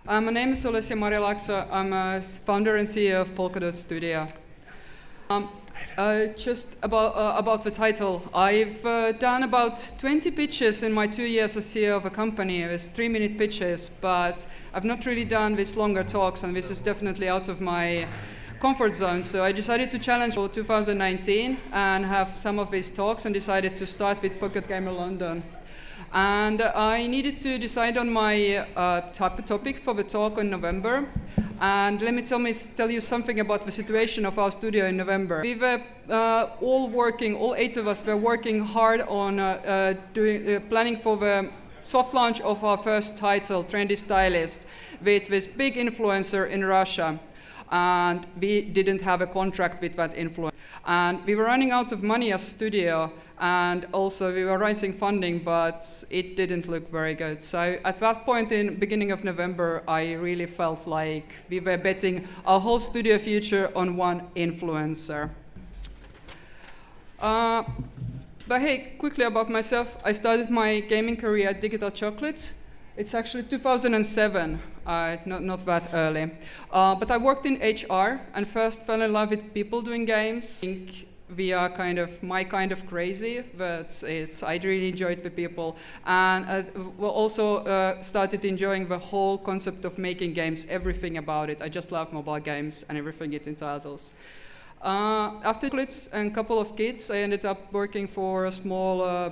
My name is Olesja Marjalaakso. I'm a founder and CEO of Polka Dot CEO. Just about the title. I've done about 20 pitches in my 2 years as CEO of a company. It was 3-minute pitches, but I've not really done these longer talks, and this is definitely out of my comfort zone. So I decided to challenge for 2019 and have some of these talks, and decided to start with PocketGamer London. And I needed to decide on my topic for the talk in November. And let me tell you something about the situation of our studio in November. We were all 8 of us were working hard on planning for the soft launch of our first title, Trendy Stylist, with this big influencer in Russia. And we didn't have a contract with that influencer. And we were running out of money as studio, and also we were raising funding, but it didn't look very good. So at that point in beginning of November, I really felt like we were betting our whole studio future on one influencer. But hey, quickly about myself, I started my gaming career at Digital Chocolate. It's actually 2007, not that early. But I worked in HR and first fell in love with people doing games. I think we are my kind of crazy, but I really enjoyed the people. And also started enjoying the whole concept of making games, everything about it. I just love mobile games and everything it entitles. After kids and a couple of kids, I ended up working for a small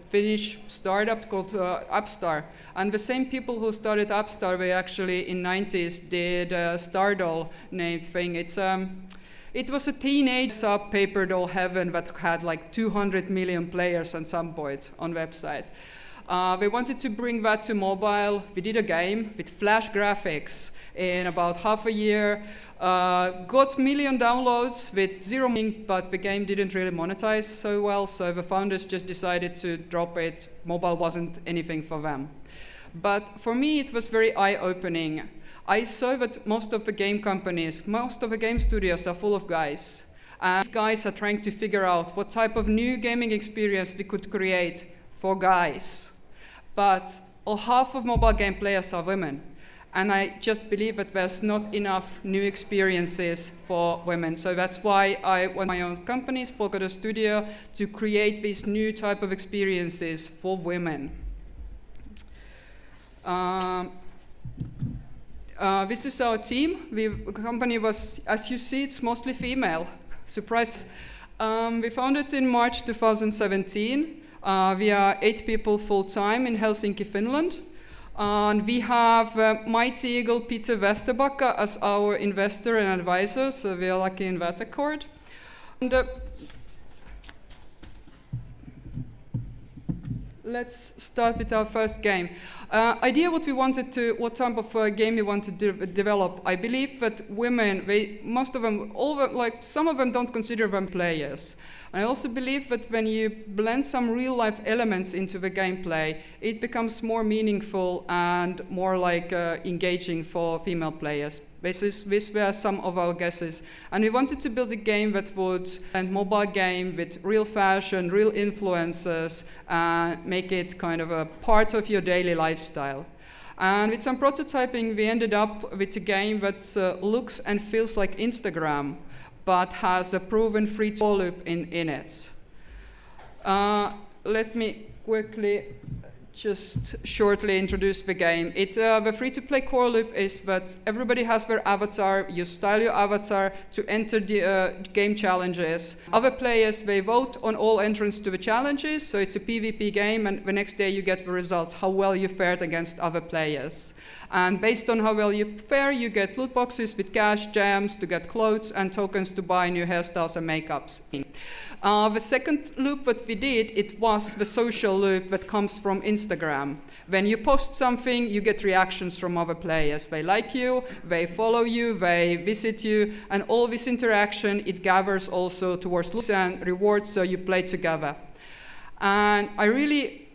Finnish startup called Upstar. And the same people who started Upstar, they actually in 90s did a Stardoll named thing. It was a teenage paper doll heaven that had like 200 million players at some point on website. We wanted to bring that to mobile. We did a game with Flash graphics in about half a year. Got million downloads with 0 money, but the game didn't really monetize so well, so the founders just decided to drop it. Mobile wasn't anything for them. But for me, it was very eye-opening. I saw that most of the game companies, most of the game studios are full of guys. And these guys are trying to figure out what type of new gaming experience we could create for guys. But half of mobile game players are women. And I just believe that there's not enough new experiences for women. So that's why I want my own company, Polka Dot Studio, to create these new type of experiences for women. This is our team. The company was, as you see, it's mostly female. Surprise. We founded in March 2017. We are 8 people full-time in Helsinki, Finland. And we have Mighty Eagle Peter Westerbacka as our investor and advisor, so we are lucky in that accord. And, let's start with our first game. Idea what type of game we want to develop. I believe that women, some of them don't consider them players. I also believe that when you blend some real life elements into the gameplay, it becomes more meaningful and more engaging for female players. These were some of our guesses. And we wanted to build a game that would blend mobile game with real fashion, real influencers, and make it kind of a part of your daily lifestyle. And with some prototyping, we ended up with a game that looks and feels like Instagram, but has a proven free core loop in it. Let me quickly just shortly introduce the game. The free-to-play core loop is that everybody has their avatar. You style your avatar to enter the game challenges. Other players, they vote on all entrants to the challenges, so it's a PvP game, and the next day you get the results, how well you fared against other players. And based on how well you fare, you get loot boxes with cash, gems to get clothes, and tokens to buy new hairstyles and makeups. The second loop that we did, it was the social loop that comes from Instagram. When you post something, you get reactions from other players. They like you, they follow you, they visit you, and all this interaction, it gathers also towards looks and rewards, so you play together. And I really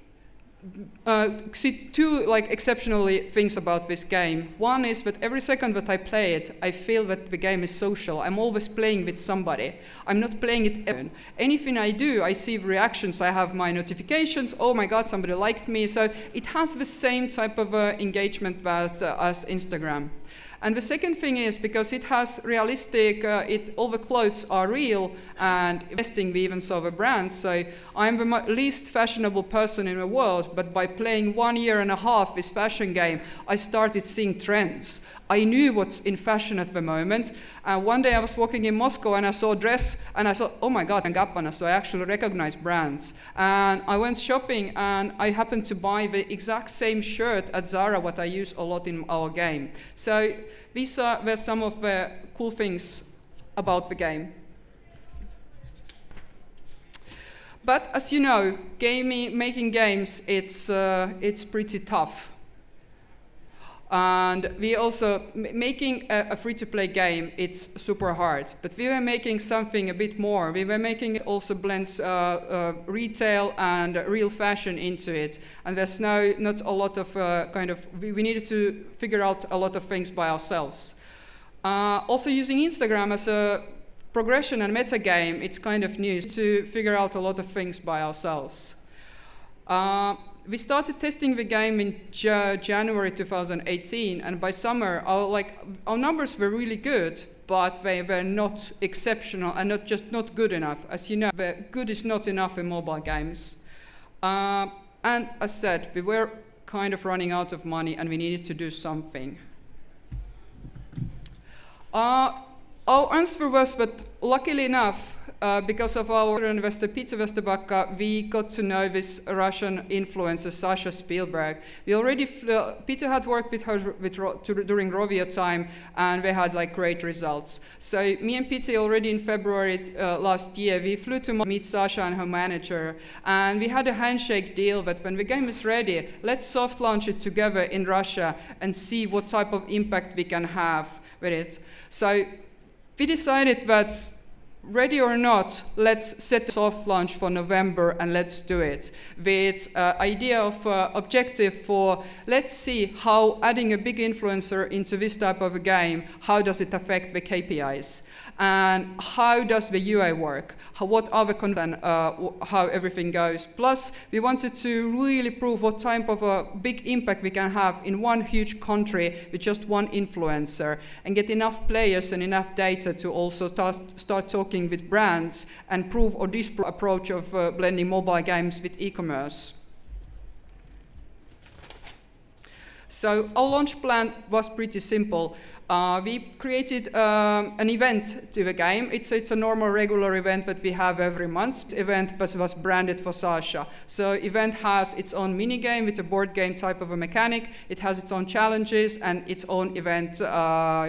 see two exceptionally things about this game. One is that every second that I play it, I feel that the game is social. I'm always playing with somebody. I'm not playing it alone. Anything I do, I see reactions. I have my notifications. Oh my God, somebody liked me. So it has the same type of engagement as Instagram. And the second thing is because it has realistic, all the clothes are real, and investing we even saw the brands. So I'm the least fashionable person in the world, but by playing 1.5 years this fashion game, I started seeing trends. I knew what's in fashion at the moment. One day I was walking in Moscow and I saw a dress and I thought, oh my God, Gappana, so I actually recognized brands. And I went shopping and I happened to buy the exact same shirt at Zara, what I use a lot in our game. So these were some of the cool things about the game. But as you know, making games, it's pretty tough. And we also, making a free-to-play game, it's super hard. But we were making something a bit more. We were making it also blends retail and real fashion into it. And there's now not a lot of we needed to figure out a lot of things by ourselves. Also using Instagram as a progression and meta game, it's kind of new to figure out a lot of things by ourselves. We started testing the game in January 2018, and by summer, our numbers were really good, but they were not exceptional and not good enough. As you know, the good is not enough in mobile games. And as said, we were kind of running out of money, and we needed to do something. Our answer was that, luckily enough, because of our investor Peter Westerbacka, we got to know this Russian influencer Sasha Spielberg. Peter had worked with her during Rovio time, and they had great results. So me and Peter already in February last year, we flew to meet Sasha and her manager, and we had a handshake deal that when the game is ready, let's soft launch it together in Russia and see what type of impact we can have with it. So we decided that, ready or not, let's set the soft launch for November and let's do it. With idea of objective for, let's see how adding a big influencer into this type of a game, how does it affect the KPIs? And how does the UI work? What are the content, how everything goes? Plus, we wanted to really prove what type of a big impact we can have in one huge country with just one influencer, and get enough players and enough data to also start talking with brands and prove or disprove approach of blending mobile games with e-commerce. So our launch plan was pretty simple. We created an event to the game. It's a normal, regular event that we have every month. The event was branded for Sasha. So event has its own mini game with a board game type of a mechanic. It has its own challenges and its own event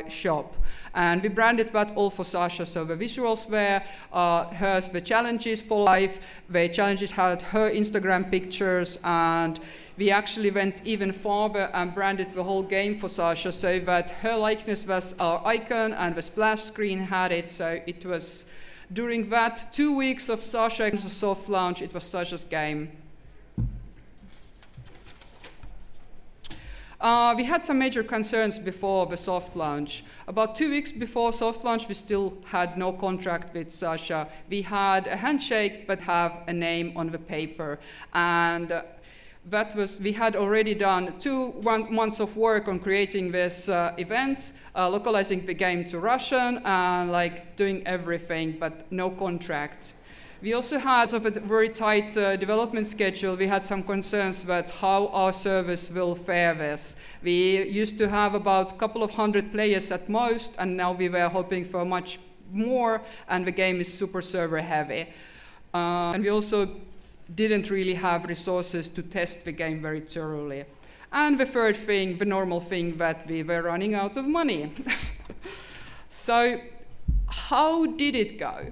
shop. And we branded that all for Sasha. So the visuals were hers, the challenges for life. The challenges had her Instagram pictures, and we actually went even farther and branded the whole game for Sasha so that her likeness was our icon and the splash screen had it. So it was, during that 2 weeks of Sasha's soft launch, it was Sasha's game. We had some major concerns before the soft launch. About 2 weeks before soft launch, we still had no contract with Sasha. We had a handshake, but have a name on the paper. And we had already done 2 months of work on creating this event, localizing the game to Russian, and doing everything, but no contract. We also had a very tight development schedule. We had some concerns about how our service will fare this. We used to have about a couple of hundred players at most, and now we were hoping for much more, and the game is super server heavy. And we also didn't really have resources to test the game very thoroughly. And the third thing, the normal thing, that we were running out of money. So how did it go?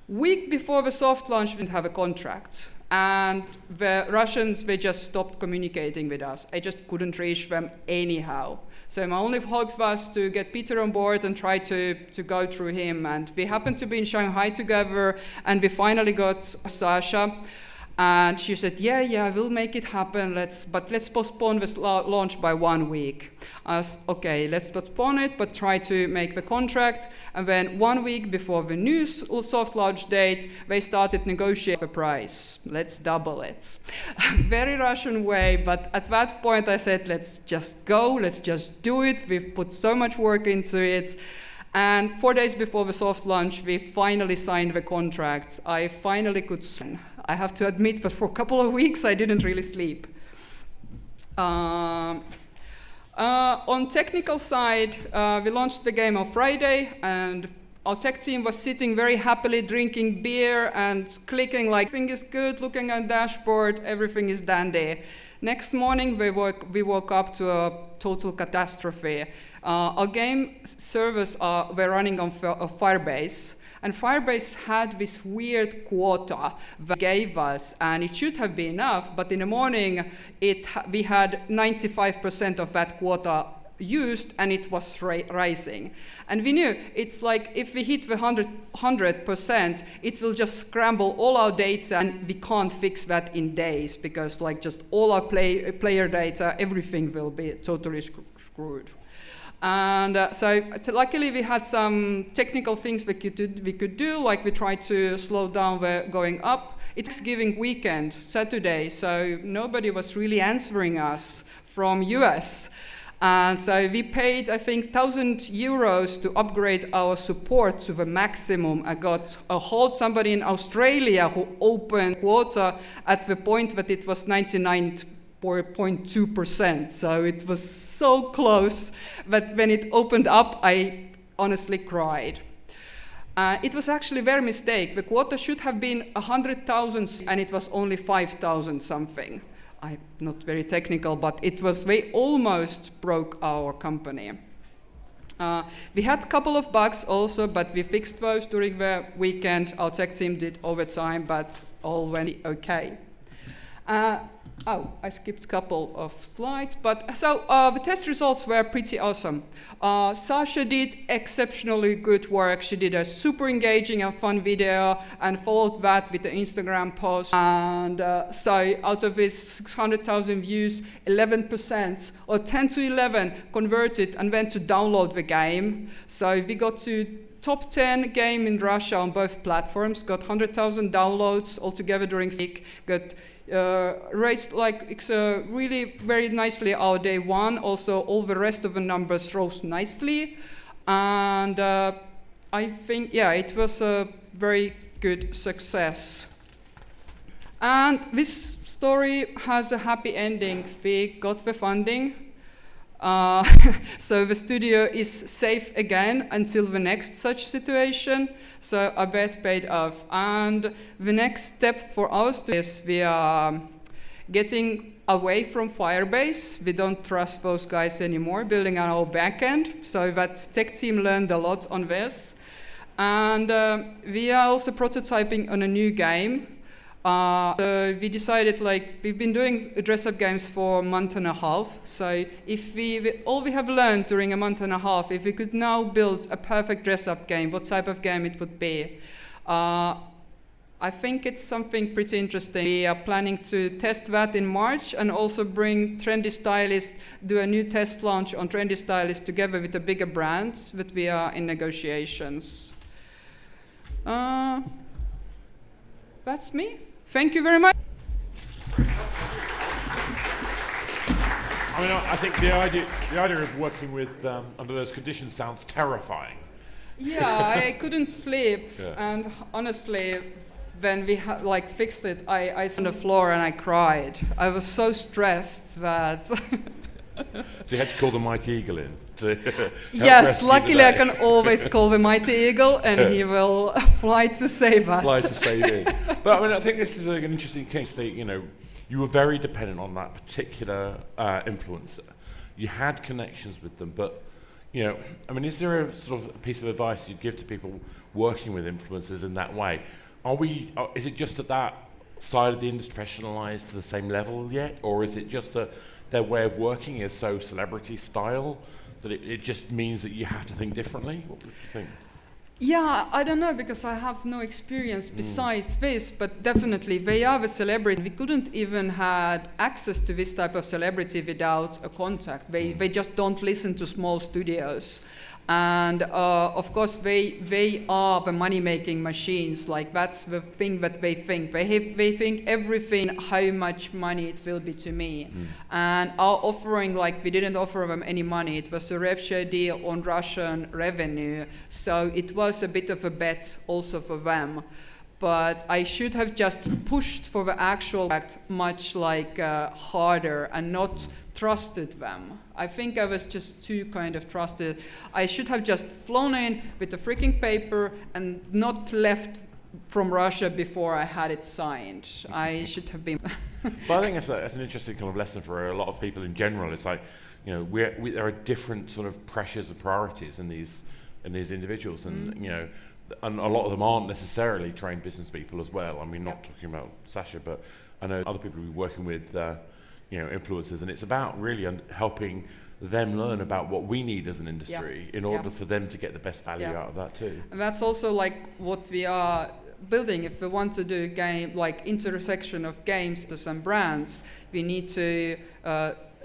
Week before the soft launch, we didn't have a contract. And the Russians, they just stopped communicating with us. I just couldn't reach them anyhow. So my only hope was to get Peter on board and try to go through him. And we happened to be in Shanghai together, and we finally got Sasha. And she said, yeah, we'll make it happen, but let's postpone this launch by 1 week. I was, okay, let's postpone it, but try to make the contract. And then 1 week before the new soft launch date, they started negotiating the price. Let's double it. Very Russian way, but at that point I said, let's just go, let's just do it. We've put so much work into it. And 4 days before the soft launch, we finally signed the contract. I finally could sign. I have to admit that for a couple of weeks I didn't really sleep. On technical side, we launched the game on Friday, and our tech team was sitting very happily drinking beer and clicking like everything is good, looking at the dashboard, everything is dandy. Next morning we woke up to a total catastrophe. Our game servers were running on Firebase, and Firebase had this weird quota that gave us, and it should have been enough, but in the morning we had 95% of that quota used, and it was rising. And we knew it's like if we hit the 100%, it will just scramble all our data, and we can't fix that in days, because like just all our player data, everything will be totally screwed. And so luckily we had some technical things we could do, like we tried to slow down the going up. It was Thanksgiving weekend, Saturday, so nobody was really answering us from US. And so we paid, I think, 1,000 euros to upgrade our support to the maximum. I got a hold somebody in Australia who opened quota at the point that it was 99.2%. So it was so close that when it opened up, I honestly cried. It was actually their mistake. The quota should have been 100,000 and it was only 5,000 something. I'm not very technical, but they almost broke our company. We had a couple of bugs also, but we fixed those during the weekend. Our tech team did overtime, but all went okay. I skipped a couple of slides, but so the test results were pretty awesome. Sasha did exceptionally good work. She did a super engaging and fun video and followed that with the Instagram post. And so out of this 600,000 views, 11% or 10 to 11 converted and went to download the game. So we got to top 10 game in Russia on both platforms, got 100,000 downloads altogether during the week, got raised really very nicely our day one. Also, all the rest of the numbers rose nicely. And I think, it was a very good success. And this story has a happy ending. We got the funding. So the studio is safe again until the next such situation. So our bet paid off. And the next step for us is we are getting away from Firebase. We don't trust those guys anymore, building our own backend. So that tech team learned a lot on this. And we are also prototyping on a new game. So we decided, we've been doing dress-up games for a month and a half. So if all we have learned during a month and a half, if we could now build a perfect dress-up game, what type of game it would be? I think it's something pretty interesting. We are planning to test that in March and also bring Trendy Stylist, do a new test launch on Trendy Stylist together with the bigger brands that we are in negotiations. That's me. Thank you very much. I mean, I think the idea of working with under those conditions sounds terrifying. Yeah, I couldn't sleep, and honestly, when we fixed it, I sat on the floor and I cried. I was so stressed that. So you had to call the Mighty Eagle in to yes, luckily I can always call the Mighty Eagle and he will fly to save us. Fly to save it. But I mean, I think this is an interesting case that, you were very dependent on that particular influencer. You had connections with them, but, I mean, is there a sort of piece of advice you'd give to people working with influencers in that way? Is it just that side of the industry professionalized to the same level yet, or is it just their way of working is so celebrity style that it just means that you have to think differently? What do you think? Yeah, I don't know because I have no experience besides this, but definitely they are the celebrity. We couldn't even had access to this type of celebrity without a contact. They just don't listen to small studios. And of course, they are the money-making machines. Like that's the thing that they think. They think everything, how much money it will be to me. And our offering, like we didn't offer them any money. It was a rev share deal on Russian revenue. So it was a bit of a bet also for them. But I should have just pushed for the actual act much like harder and not trusted them. I think I was just too kind of trusted. I should have just flown in with the freaking paper and not left from Russia before I had it signed. I should have been. But I think that's an interesting kind of lesson for a lot of people in general. It's like, you know, there are different sort of pressures and priorities in these individuals, and you know. And a lot of them aren't necessarily trained business people as well. I mean, not talking about Sasha, but I know other people we're working with, you know, influencers, and it's about really helping them learn about what we need as an industry in order for them to get the best value out of that too. And that's also like what we are building. If we want to do game like intersection of games and brands, we need to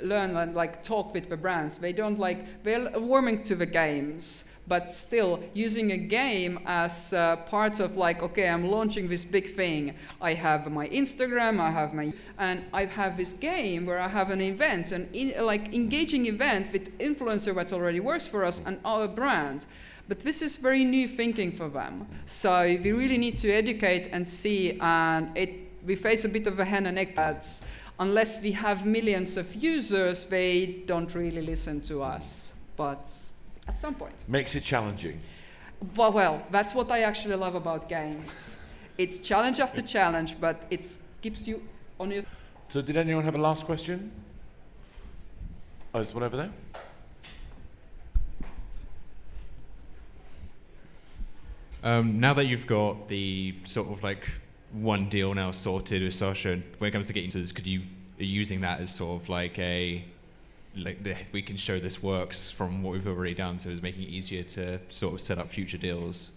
learn and like talk with the brands. They don't like, they're warming to the games, but still using a game as part of like, okay, I'm launching this big thing. I have my Instagram, and I have this game where I have an event, like engaging event with influencer that already works for us and our brand. But this is very new thinking for them. So we really need to educate and see, and we face a bit of a hen and egg ads. Unless we have millions of users, they don't really listen to us. But at some point. Makes it challenging. Well, that's what I actually love about games. It's challenge after challenge, but it keeps you on your... So did anyone have a last question? Oh, there's one over there. Now that you've got the sort of like one deal now sorted with Sasha, when it comes to getting users, are you using that as sort of like we can show this works from what we've already done, so it's making it easier to sort of set up future deals?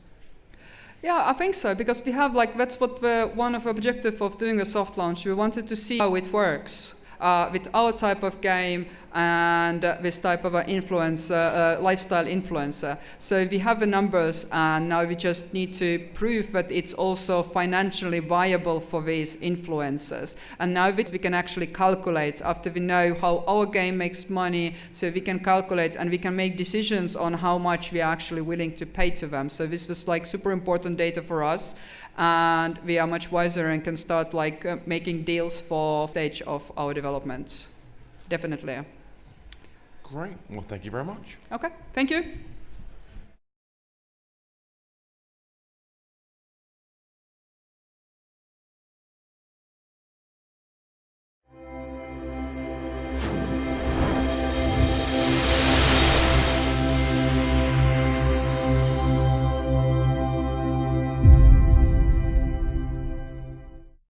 Yeah, I think so, because we have like, that's what one of the objectives of doing a soft launch. We wanted to see how it works with our type of game and this type of influencer, lifestyle influencer. So we have the numbers, and now we just need to prove that it's also financially viable for these influencers. And now we can actually calculate after we know how our game makes money, so we can calculate and we can make decisions on how much we are actually willing to pay to them. So this was like super important data for us, and we are much wiser and can start like making deals for stage of our development. Definitely. Great. Well, thank you very much. Okay, thank you.